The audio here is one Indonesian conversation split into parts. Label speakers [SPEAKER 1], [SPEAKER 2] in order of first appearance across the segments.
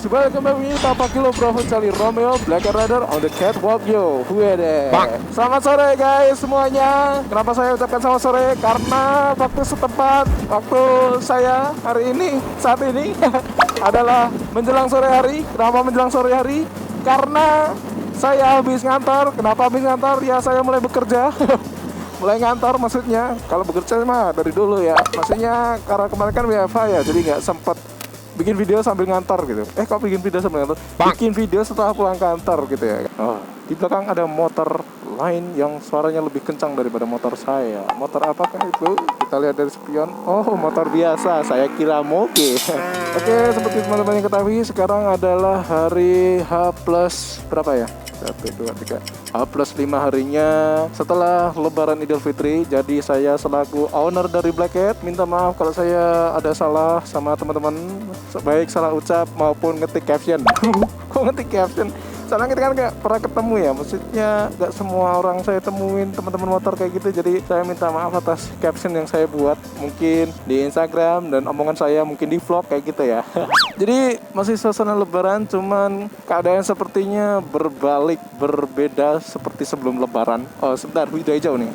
[SPEAKER 1] welcome back with Papa Kilo Bravo Charlie Romeo Black Rider on the catwalk yo. Wede. Selamat sore guys semuanya. Kenapa saya ucapkan selamat sore? Karena waktu setempat, waktu saya hari ini, saat ini adalah menjelang sore hari. Kenapa menjelang sore hari? Karena saya habis ngantor. Kenapa habis ngantor? Ya saya mulai bekerja. Mulai ngantor maksudnya. Kalau bekerja mah dari dulu ya. Maksudnya karena kemarin kan WFH ya, jadi nggak sempat bikin video sambil ngantor gitu. Kok bikin video sambil ngantor? Bikin video setelah pulang kantor gitu ya. Oh, di belakang ada motor lain yang suaranya lebih kencang daripada motor saya. Motor apakah itu? Kita lihat dari spion. Oh, motor biasa. Saya kira moge. Oke, seperti teman-teman yang ketahui, sekarang adalah hari H plus berapa ya? 1, 2, 3 H+5 harinya setelah Lebaran Idul Fitri. Jadi saya selaku owner dari Black Cat minta maaf kalau saya ada salah sama teman-teman, baik salah ucap maupun ngetik caption. Kok ngetik caption? Soalnya kita kan gak pernah ketemu ya, maksudnya gak semua orang saya temuin teman-teman motor kayak gitu. Jadi saya minta maaf atas caption yang saya buat mungkin di Instagram dan omongan saya mungkin di vlog kayak gitu ya. Jadi masih suasana Lebaran, cuman keadaan sepertinya berbeda seperti sebelum Lebaran. Oh sebentar, udah hijau nih.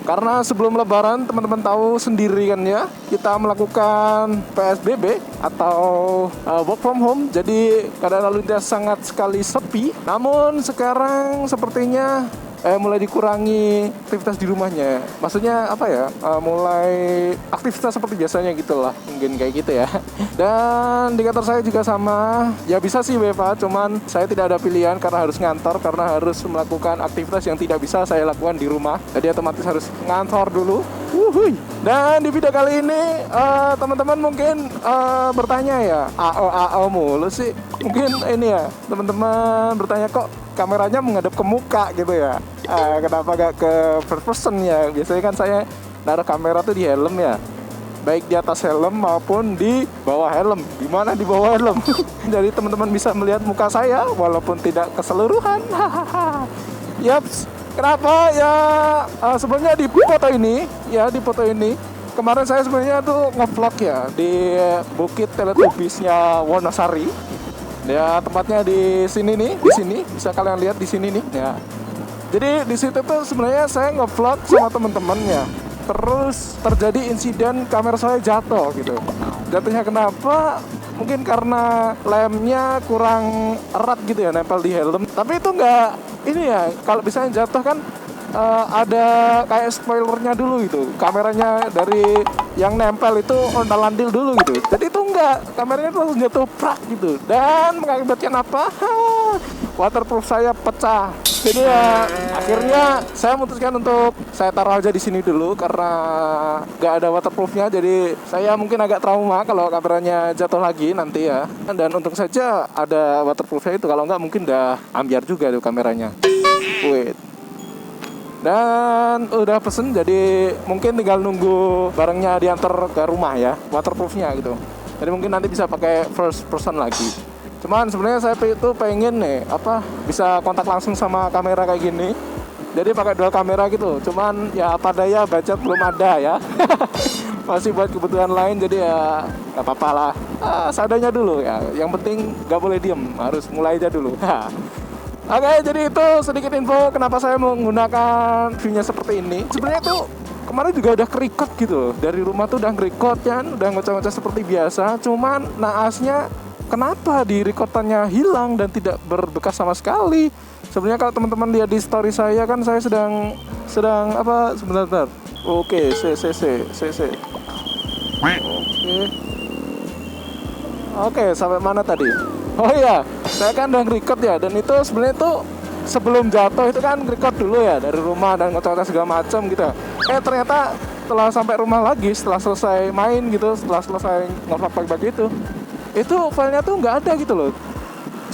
[SPEAKER 1] Karena sebelum Lebaran teman-teman tahu sendiri kan ya, kita melakukan PSBB atau work from home. Jadi keadaan lalu lintas sangat sekali sepi. Namun sekarang sepertinya mulai dikurangi aktivitas di rumahnya. Maksudnya apa ya? Mulai aktivitas seperti biasanya gitulah, mungkin kayak gitu ya. Dan di kantor saya juga sama. Ya bisa sih WFH, cuman saya tidak ada pilihan karena harus ngantor, karena harus melakukan aktivitas yang tidak bisa saya lakukan di rumah. Jadi otomatis harus ngantor dulu. Wuhui. Dan di video kali ini teman-teman mungkin bertanya ya, AO mulu sih. Mungkin ini ya, teman-teman bertanya kok kameranya menghadap ke muka gitu ya. Kenapa gak ke first person ya? Biasanya kan saya naruh kamera tuh di helm ya, baik di atas helm maupun di bawah helm. Dimana di bawah helm? Jadi teman-teman bisa melihat muka saya walaupun tidak keseluruhan. Yaps. Kenapa ya? Sebenarnya di foto ini kemarin saya sebenarnya tuh ngevlog ya di Bukit Teletubbiesnya Wonosari. Ya tempatnya di sini nih, di sini bisa kalian lihat di sini nih ya. Jadi di situ tuh sebenarnya saya ngevlog sama teman-temannya. Terus terjadi insiden kamera saya jatuh gitu. Jatuhnya kenapa? Mungkin karena lemnya kurang erat gitu ya, nempel di helm. Tapi itu enggak ini ya, kalau misalnya jatuh kan ada kayak spoilernya dulu gitu. Kameranya dari yang nempel itu ondal-andil dulu gitu. Jadi itu enggak, kameranya itu langsung jatuh prak gitu. Dan mengakibatkan apa? Waterproof saya pecah. Jadi ya akhirnya saya memutuskan untuk saya taruh aja di sini dulu karena nggak ada waterproofnya. Jadi saya mungkin agak trauma kalau kameranya jatuh lagi nanti ya. Dan untung saja ada waterproofnya itu, kalau nggak mungkin udah ambiar juga tuh kameranya. Wait. Dan udah pesen, jadi mungkin tinggal nunggu barangnya diantar ke rumah ya, waterproofnya gitu. Jadi mungkin nanti bisa pakai first person lagi. Cuman sebenarnya saya itu pengen nih bisa kontak langsung sama kamera kayak gini. Jadi pakai dual kamera gitu. Cuman ya apa daya budget belum ada ya. Masih buat kebutuhan lain, jadi ya nggak apa-apa lah. Seadanya dulu ya. Yang penting nggak boleh diem, harus mulai aja dulu. Oke, jadi itu sedikit info kenapa saya menggunakan view-nya seperti ini. Sebenarnya tuh kemarin juga udah ke-record gitu. Dari rumah tuh udah nge-record kan, udah ngoceh-ngoceh seperti biasa. Cuman naasnya kenapa di recordannya hilang dan tidak berbekas sama sekali. Sebenarnya kalau teman-teman lihat di story saya kan saya sedang sebentar. Oke, Oke, sampai mana tadi? Oh iya, saya kan udah nge-record ya, dan itu sebenarnya tuh sebelum jatuh itu kan nge-record dulu ya dari rumah dan ngoceh-ngoceh segala macam gitu. Ternyata setelah sampai rumah lagi, setelah selesai main gitu, setelah selesai nge-vlog pagi-pagi itu filenya tuh nggak ada gitu loh.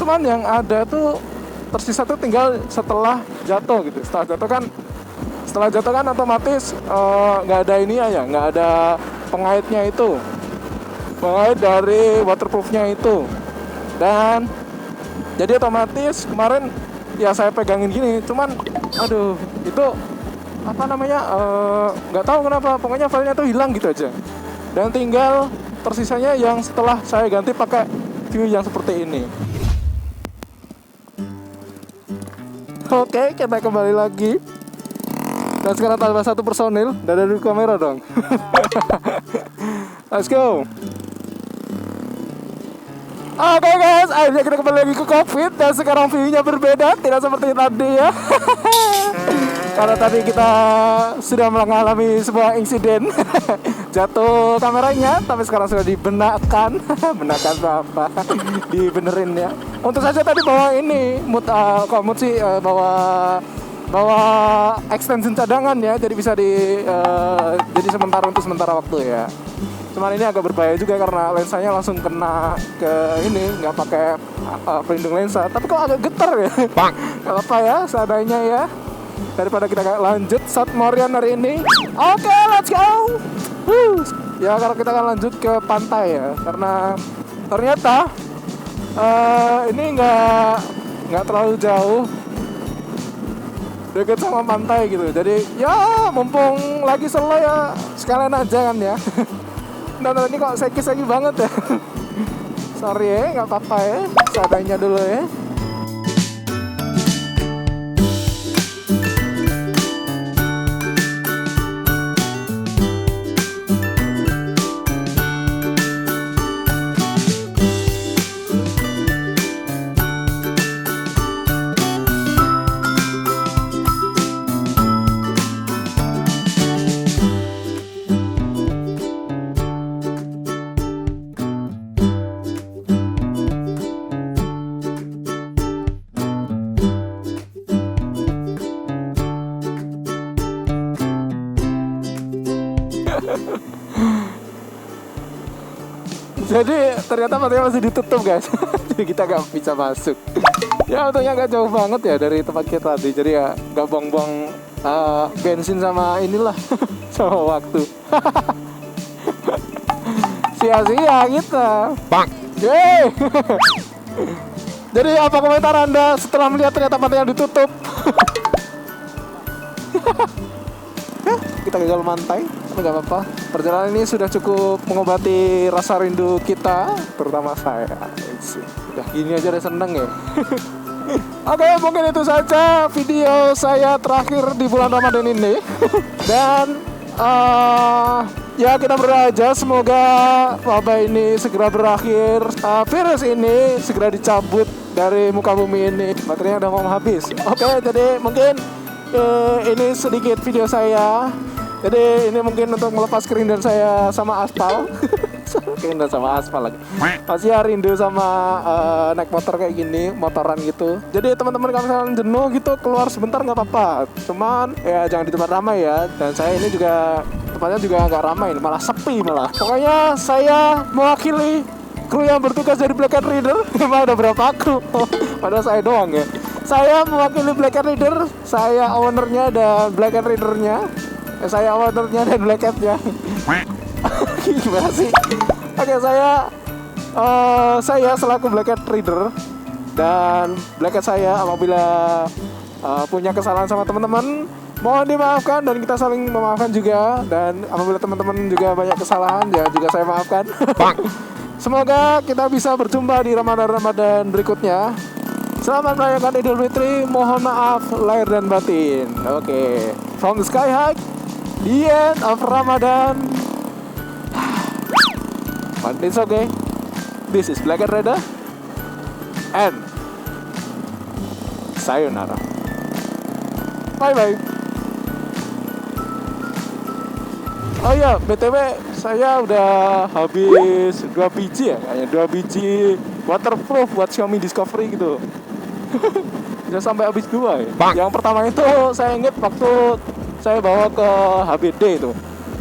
[SPEAKER 1] Cuman yang ada tuh tersisa tuh tinggal setelah jatuh gitu. Setelah jatuh kan otomatis nggak ada ini ya, nggak ada pengaitnya itu, pengait dari waterproofnya itu. Dan jadi otomatis kemarin ya saya pegangin gini, cuman aduh itu nggak tahu kenapa, pokoknya filenya tuh hilang gitu aja. Dan tinggal tersisanya yang setelah saya ganti pakai view yang seperti ini. Oke, kita kembali lagi. Dan sekarang tambah 1 personil. Udah ada 2 kamera dong. Let's go. Oke guys, akhirnya kita kembali lagi ke COVID. Dan sekarang view-nya berbeda, tidak seperti tadi ya. Karena tadi kita sudah mengalami sebuah insiden jatuh kameranya, tapi sekarang sudah dibenakkan. Benakkan apa? Dibenerin ya. Untuk saja tadi bawa ini mood sih bawa extension cadangan ya, jadi bisa jadi sementara waktu ya. Cuman ini agak berbahaya juga karena lensanya langsung kena ke ini, nggak pakai pelindung lensa. Tapi kok agak getar ya? Gak apa ya, seadanya ya. Daripada kita lanjut South Morian hari ini. Oke, let's go. Ya, karena kita akan lanjut ke pantai ya, karena ternyata ini nggak terlalu jauh, deket sama pantai gitu. Jadi ya mumpung lagi slow ya, sekalian aja kan ya. Dan ini kok sekis lagi banget ya. Sorry ya, nggak apa-apa ya, seadanya dulu ya. Jadi ternyata pantainya masih ditutup guys. Jadi kita gak bisa masuk. Ya untungnya gak jauh banget ya dari tempat kita tadi. Jadi ya gak buang-buang bensin sama inilah. Sama waktu. Sia-sia kita. Bang. Yeay. Jadi apa komentar Anda setelah melihat ternyata pantainya ditutup? Kita gagal mantai, tapi gak apa-apa. Perjalanan ini sudah cukup mengobati rasa rindu kita, terutama saya. Udah gini aja udah seneng ya. Oke, mungkin itu saja video saya terakhir di bulan Ramadan ini. Dan ya kita berdoa aja semoga wabah ini segera berakhir, virus ini segera dicabut dari muka bumi ini. Baterainya udah mau habis. Oke, jadi mungkin ini sedikit video saya. Jadi ini mungkin untuk melepas kerinduan saya sama aspal. Kerinduan sama aspal lagi. Masih ya rindu sama naik motor kayak gini, motoran gitu. Jadi teman-teman kalau misalnya jenuh gitu keluar sebentar nggak apa-apa. Cuman ya jangan di tempat ramai ya. Dan saya ini juga tempatnya juga nggak ramai, malah sepi malah. Pokoknya saya mewakili kru yang bertugas dari Black Cat Reader. Emang ada berapa kru? Padahal saya doang ya. Saya mewakili Black Cat Reader. Saya ownernya dan Black Cat Readernya. Saya ownernya dan Black Cat-nya. Gimana sih? Oke, saya selaku Black Cat Reader dan Black Cat saya apabila punya kesalahan sama teman-teman mohon dimaafkan dan kita saling memaafkan juga. Dan apabila teman-teman juga banyak kesalahan ya juga saya maafkan. Semoga kita bisa berjumpa di Ramadan berikutnya. Selamat merayakan Idul Fitri. Mohon maaf lahir dan batin. Oke. From the sky high, the end of Ramadan. But it's okay. This is Black Cat Reader and sayonara. Bye bye. Oh iya, BTW saya udah habis 2 biji ya, kayaknya 2 biji waterproof buat Xiaomi Discovery gitu. Bisa sampai habis 2 ya. Yang pertama itu saya ingat waktu saya bawa ke HBD itu.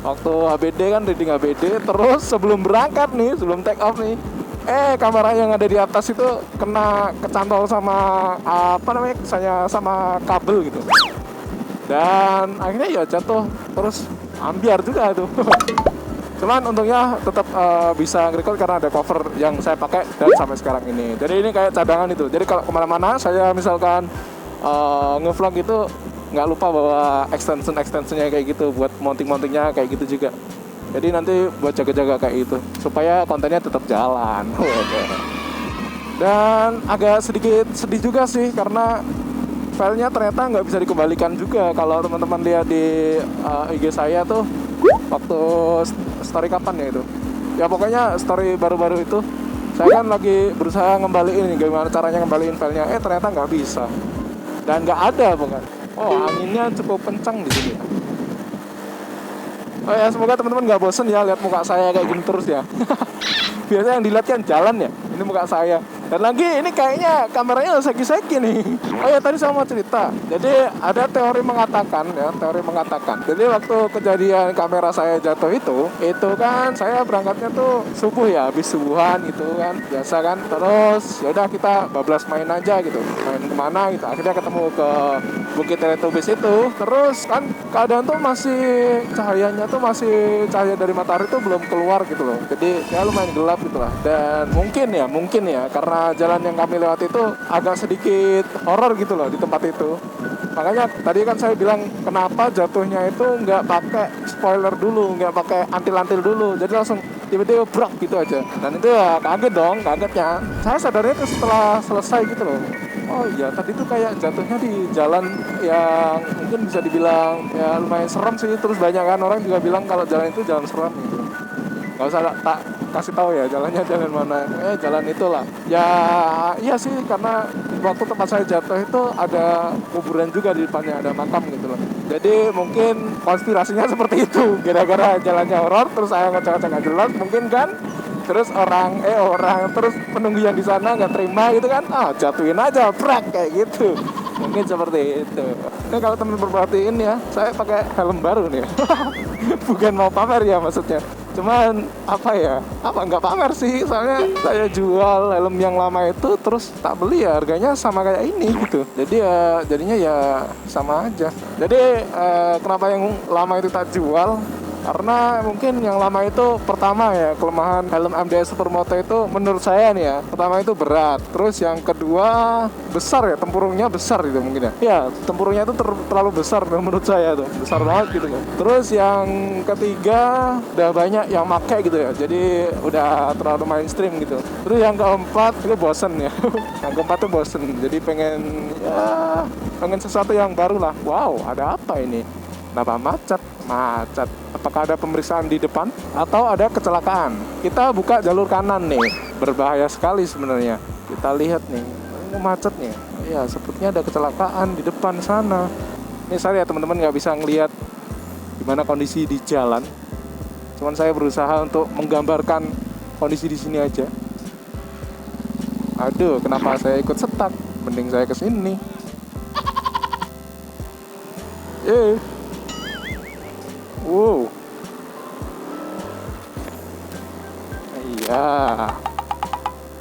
[SPEAKER 1] Waktu HBD kan reading HBD, terus sebelum berangkat nih, sebelum take off nih, kamera yang ada di atas itu kena kecantol sama apa namanya, sama kabel gitu. Dan akhirnya ya jatuh, terus ambiar juga tuh. Cuman untungnya tetap bisa nge-record karena ada cover yang saya pakai dan sampai sekarang ini. Jadi ini kayak cadangan itu. Jadi kalau kemana-mana saya misalkan nge-vlog itu nggak lupa bawa extensionnya kayak gitu buat mountingnya kayak gitu juga. Jadi nanti buat jaga-jaga kayak itu supaya kontennya tetap jalan. Dan agak sedikit sedih juga sih karena filenya ternyata nggak bisa dikembalikan juga. Kalau teman-teman lihat di IG saya tuh waktu story kapan ya itu, ya pokoknya story baru-baru itu, saya kan lagi berusaha ngembaliin gimana caranya ngembaliin filenya, ternyata nggak bisa dan nggak ada bukan. Oh, anginnya cukup kencang di sini. Oh ya, semoga teman-teman nggak bosen ya lihat muka saya kayak gini terus ya. Biasanya yang dilihat kan jalan ya, ini muka saya. Dan lagi ini kayaknya kameranya seki-seki nih. Oh ya, tadi saya mau cerita. Jadi ada teori mengatakan ya, jadi waktu kejadian kamera saya jatuh itu kan saya berangkatnya tuh subuh ya, habis subuhan gitu kan, biasa kan. Terus ya udah kita bablas main aja gitu, main kemana gitu. Akhirnya ketemu ke Bukit Teletubbies itu. Terus kan keadaan tuh cahayanya tuh masih cahaya dari matahari tuh belum keluar gitu loh. Jadi ya lumayan gelap gitu lah. Dan mungkin ya karena jalan yang kami lewati itu agak sedikit horor gitu loh di tempat itu. Makanya tadi kan saya bilang kenapa jatuhnya itu nggak pakai spoiler dulu, nggak pakai antil-antil dulu, jadi langsung tiba-tiba brak gitu aja. Dan itu ya kagetnya. Saya sadarnya itu setelah selesai gitu loh. Oh iya, tadi tuh kayak jatuhnya di jalan yang mungkin bisa dibilang ya lumayan serem sih. Terus banyak kan orang juga bilang kalau jalan itu jalan serem gitu. Gak usah tak kasih tahu ya jalannya jalan mana, jalan itulah ya. Iya sih, karena waktu tempat saya jatuh itu ada kuburan juga di depannya, ada makam gitu loh. Jadi mungkin konspirasinya seperti itu, gara-gara jalannya horor terus saya ngecek nggak jelas mungkin kan. Terus orang terus penunggu yang di sana nggak terima gitu kan, jatuhin aja brak kayak gitu. Mungkin seperti itu. Ini kalau teman perhatiin ya, saya pakai helm baru nih. Bukan mau pamer ya maksudnya. Cuman nggak pamer sih, soalnya saya jual helm yang lama itu terus tak beli ya, harganya sama kayak ini gitu. Jadi ya jadinya ya sama aja. Jadi kenapa yang lama itu tak jual? Karena mungkin yang lama itu pertama ya, kelemahan helm MDS Supermoto itu menurut saya nih ya, pertama itu berat. Terus yang kedua besar ya, tempurungnya besar gitu mungkin ya. Ya, tempurungnya itu terlalu besar menurut saya tuh, besar banget gitu kan. Terus yang ketiga udah banyak yang pakai gitu ya, jadi udah terlalu mainstream gitu. Terus yang keempat itu bosen ya. Yang keempat tuh bosen, jadi pengen sesuatu yang baru lah. Wow, ada apa ini? Kenapa macet? Apakah ada pemeriksaan di depan atau ada kecelakaan? Kita buka jalur kanan nih, berbahaya sekali sebenarnya. Kita lihat nih, ini macet nih. Ya, sepertinya ada kecelakaan di depan sana. Ini saya ya teman-teman nggak bisa ngelihat gimana kondisi di jalan. Cuman saya berusaha untuk menggambarkan kondisi di sini aja. Aduh, kenapa saya ikut setak? Mending saya ke sini. Wow. Iya.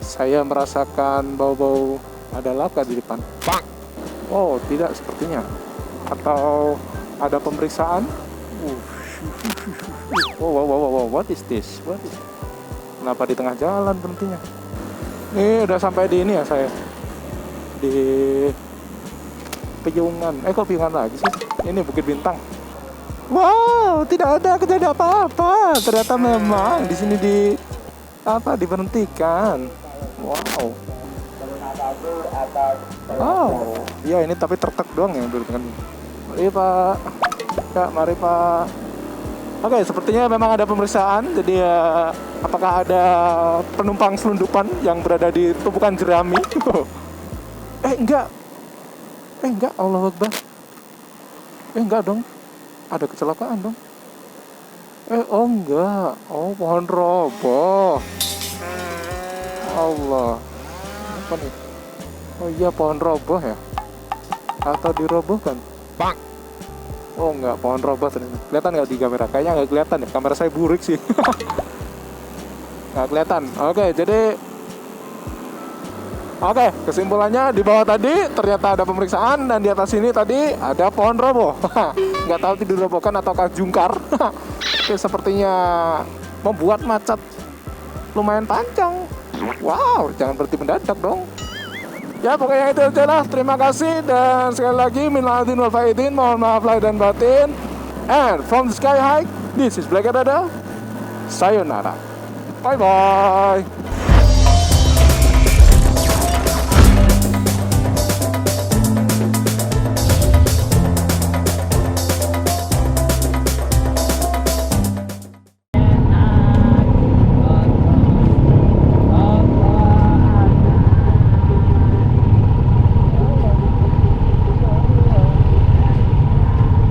[SPEAKER 1] Saya merasakan bau-bau ada laka di depan. Oh, tidak sepertinya. Atau ada pemeriksaan? Wow, what is this? Kenapa di tengah jalan berhentinya? Ini udah sampai di ini ya saya. Di Piungan. Kok Piungan lagi sih? Ini Bukit Bintang. Wow, tidak ada kejadian apa-apa. Ternyata memang di sini diberhentikan. Wow. Oh, ya ini tapi tertek doang yang berhentikan. Mari Pak. Ya, mari Pak. Oke, sepertinya memang ada pemeriksaan. Jadi apakah ada penumpang selundupan yang berada di tumpukan jerami? Enggak, Allahu Akbar. Enggak dong. Ada kecelakaan dong. Enggak. Oh, pohon roboh. Allah. Apa nih? Oh iya, pohon roboh ya. Atau dirobohkan? Oh enggak, pohon roboh ternyata. Kelihatan nggak di kamera? Kayaknya nggak kelihatan ya. Kamera saya burik sih. Nggak kelihatan. Oke, kesimpulannya di bawah tadi ternyata ada pemeriksaan dan di atas ini tadi ada pohon roboh. Nggak tahu itu dirobohkan ataukah jungkar. Oke, sepertinya membuat macet lumayan panjang. Wow, jangan berhenti mendadak dong. Ya, pokoknya itu aja lah. Terima kasih dan sekali lagi minal aidin wal faizin, mohon maaf lahir dan batin. And from the sky high, this is Black Dada. Sayonara. Bye bye.